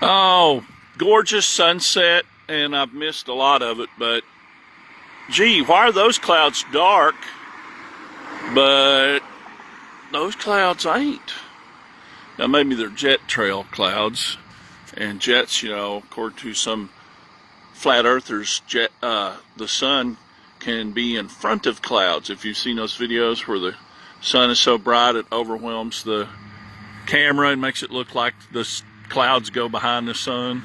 Oh, gorgeous sunset, and I've missed a lot of it, but gee, why are those clouds dark, but those clouds ain't? Now maybe they're jet trail clouds, and jets, according to some flat earthers, the sun can be in front of clouds. If you've seen those videos where the sun is so bright it overwhelms the camera and makes it look like the clouds go behind the sun.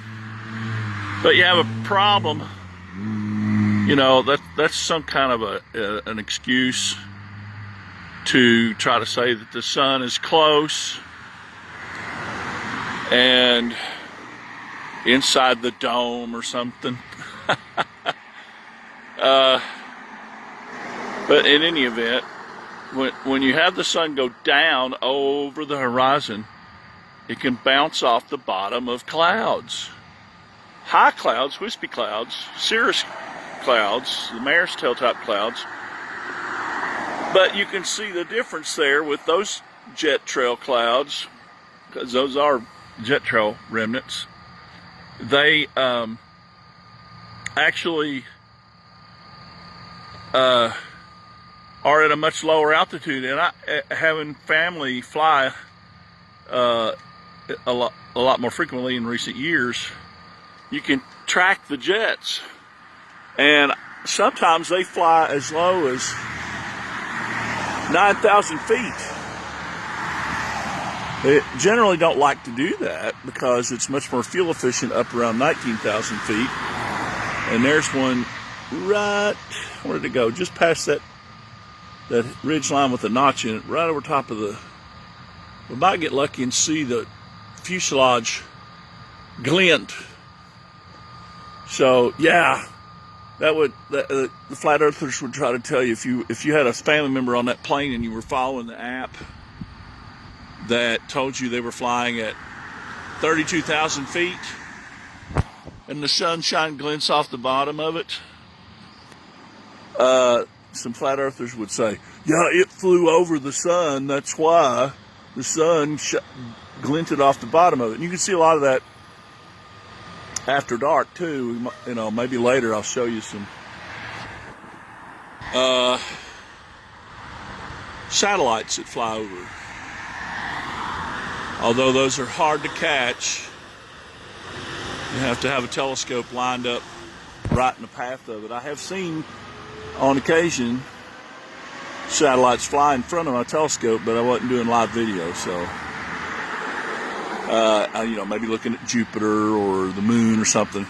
But you have a problem, that's some kind of an excuse to try to say that the sun is close and inside the dome or something. But in any event, when you have the sun go down over the horizon, it can bounce off the bottom of clouds. High clouds, wispy clouds, cirrus clouds, the mare's tail type clouds. But you can see the difference there with those jet trail clouds, because those are jet trail remnants. They actually are at a much lower altitude, and having family fly a lot more frequently in recent years, you can track the jets, and sometimes they fly as low as 9,000 feet. They generally don't like to do that because it's much more fuel efficient up around 19,000 feet. And there's one right, where did it go? Just past that ridge line with the notch in it, right over top of the, we might get lucky and see the fuselage glint. So yeah, the flat earthers would try to tell you, if you had a family member on that plane and you were following the app that told you they were flying at 32,000 feet and the sunshine glints off the bottom of it, some flat earthers would say, yeah, it flew over the sun, that's why the sun glinted off the bottom of it. And you can see a lot of that after dark too. Maybe later I'll show you some satellites that fly over. Although those are hard to catch, you have to have a telescope lined up right in the path of it. I have seen on occasion satellites fly in front of my telescope, but I wasn't doing live video, so maybe looking at Jupiter or the moon or something.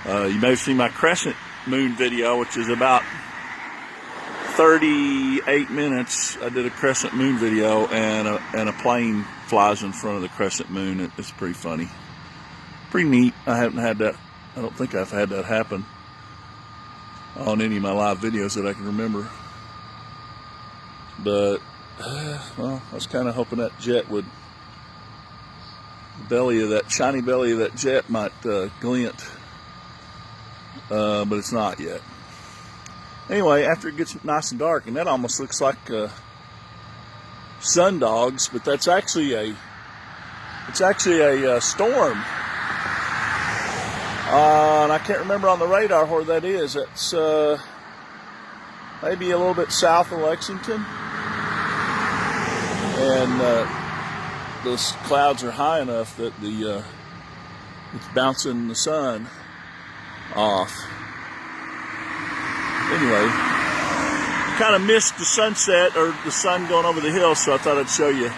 You may have seen my crescent moon video, which is about 38 minutes. I did a crescent moon video, and a plane flies in front of the crescent moon. It's pretty funny, pretty neat. I don't think I've had that happen on any of my live videos that I can remember. But well, I was kind of hoping that jet would, shiny belly of that jet might glint, but it's not yet. Anyway, after it gets nice and dark, and that almost looks like sundogs, but that's actually a storm. And I can't remember on the radar where that is. It's maybe a little bit south of Lexington, and those clouds are high enough that it's bouncing the sun off. Anyway, kind of missed the sunset or the sun going over the hill, so I thought I'd show you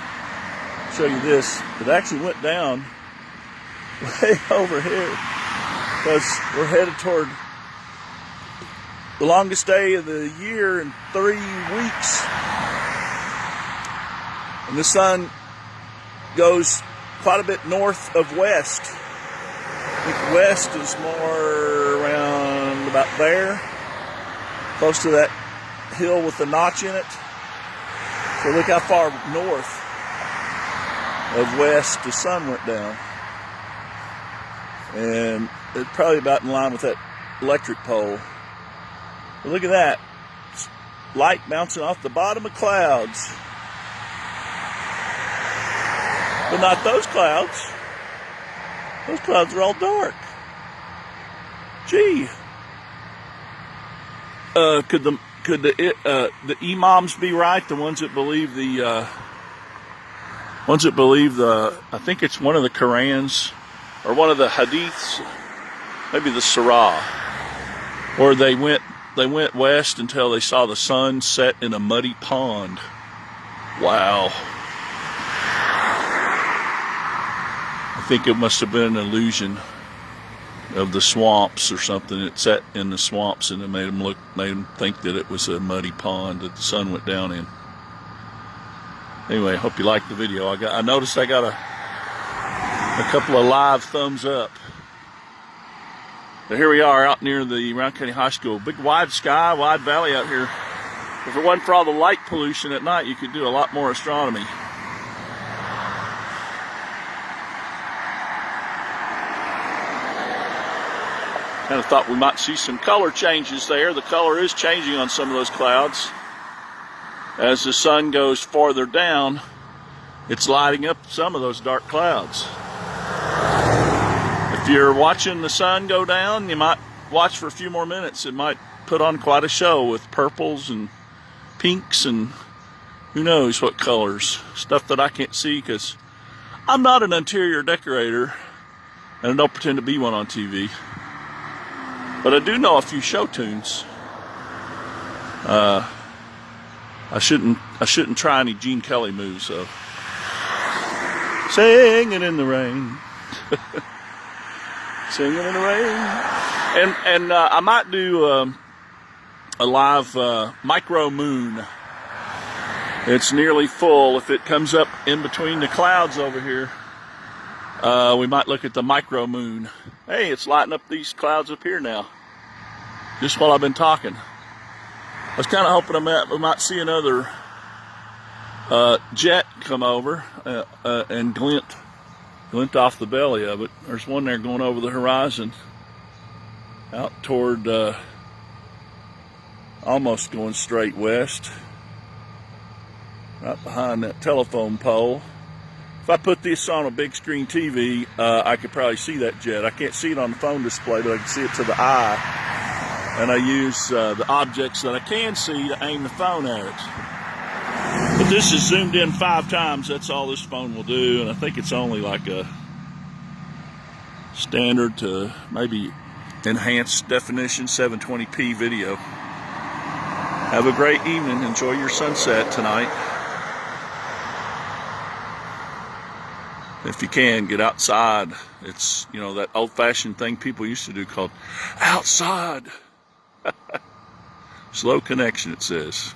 this. It actually went down way over here because we're headed toward the longest day of the year in 3 weeks, and the sun goes quite a bit north of west. I think west is more around about there, close to that hill with the notch in it. So look how far north of west the sun went down. And it's probably about in line with that electric pole. But look at that. It's light bouncing off the bottom of clouds. But not those clouds. Those clouds are all dark. Gee. Could the imams be right? The ones that believe I think it's one of the Qurans or one of the hadiths, maybe the Surah, or they went west until they saw the sun set in a muddy pond. Wow. I think it must have been an illusion of the swamps or something. It set in the swamps and it made them think that it was a muddy pond that the sun went down in. Anyway, I hope you liked the video. I noticed I got a couple of live thumbs up. But here we are out near the Round County High School. Big wide sky, wide valley out here. If it wasn't for all the light pollution at night, you could do a lot more astronomy. Kind of thought we might see some color changes there. The color is changing on some of those clouds. As the sun goes farther down, it's lighting up some of those dark clouds. If you're watching the sun go down, you might watch for a few more minutes. It might put on quite a show with purples and pinks and who knows what colors. Stuff that I can't see because I'm not an interior decorator and I don't pretend to be one on TV. But I do know a few show tunes. I shouldn't try any Gene Kelly moves though. Singing in the rain. Singing in the rain. And I might do a live micro moon. It's nearly full. If it comes up in between the clouds over here, we might look at the micro moon. Hey, it's lighting up these clouds up here now. Just while I've been talking. I was kind of hoping we might see another jet come over and glint off the belly of it. There's one there going over the horizon out toward almost going straight west, right behind that telephone pole. If I put this on a big screen TV, I could probably see that jet. I can't see it on the phone display, but I can see it to the eye. And I use the objects that I can see to aim the phone at it. But this is zoomed in 5 times. That's all this phone will do. And I think it's only like a standard to maybe enhanced definition 720p video. Have a great evening. Enjoy your sunset tonight. If you can, get outside. It's, you know, that old-fashioned thing people used to do called outside. Slow connection, it says.